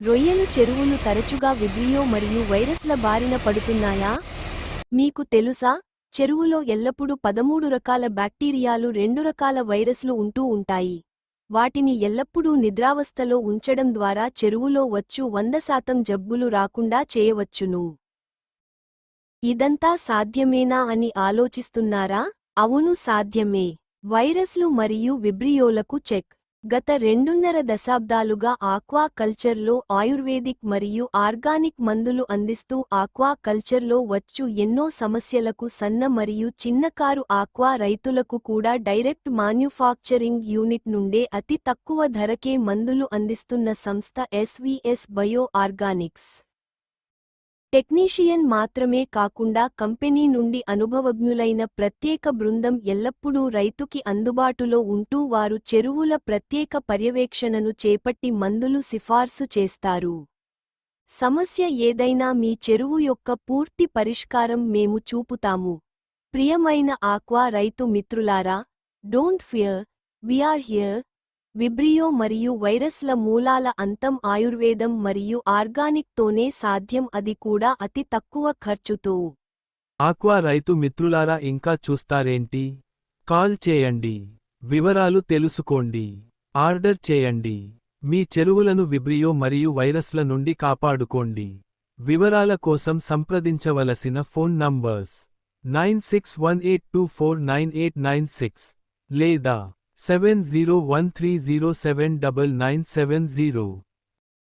రొయ్యలు చెరువులు తరచుగా విబ్రియో మరియు వైరస్ల బారిన పడుతున్నాయా? మీకు తెలుసా? చెరువులో ఎల్లప్పుడూ 13 రకాల బ్యాక్టీరియాలు 2 రకాల వైరస్లు ఉంటూ ఉంటాయి. వాటిని ఎల్లప్పుడూ నిద్రావస్థలో ఉంచడం ద్వారా చెరువులో వచ్చు 100% జబ్బులు రాకుండా చేయవచ్చును. ఇదంతా సాధ్యమేనా అని ఆలోచిస్తున్నారా? అవును, సాధ్యమే. వైరస్లు మరియు విబ్రియోలకు చెక్. గత 2.5 దశాబ్దాలుగా ఆక్వా కల్చర్లో ఆయుర్వేదిక్ మరియు ఆర్గానిక్ మందులు అందిస్తూ ఆక్వా కల్చర్లో వచ్చు ఎన్నో సమస్యలకు సన్న మరియు చిన్నకారు ఆక్వా రైతులకు కూడా డైరెక్ట్ మాన్యుఫాక్చరింగ్ యూనిట్ నుండే అతి తక్కువ ధరకే మందులు అందిస్తున్న సంస్థ ఎస్వీఎస్ బయో ఆర్గానిక్స్. టెక్నీషియన్ మాత్రమే కాకుండా కంపెనీ నుండి అనుభవజ్ఞులైన ప్రత్యేక బృందం ఎల్లప్పుడూ రైతుకి అందుబాటులో ఉంటూ వారు చెరువుల ప్రత్యేక పర్యవేక్షణను చేపట్టి మందులు సిఫార్సు చేస్తారు. సమస్య ఏదైనా మీ చెరువు యొక్క పూర్తి పరిష్కారం మేము చూపుతాము. ప్రియమైన ఆక్వా రైతు మిత్రులారా, don't fear, we are here. Vibrio మరియు వైరస్ల మూలాల అంతం ఆయుర్వేదం మరియు ఆర్గానిక్ తోనే సాధ్యం, అది కూడా అతి తక్కువ ఖర్చుతో. ఆక్వా రైతు మిత్రులారా, ఇంకా చూస్తారేంటి? కాల్ చేయండి, వివరాలు తెలుసుకోండి, ఆర్డర్ చేయండి. మీ చెరువులను విబ్రియో మరియు వైరస్ల నుండి కాపాడుకోండి. వివరాల కోసం సంప్రదించవలసిన ఫోన్ నంబర్స్ 9618249896 లేదా 7013079970.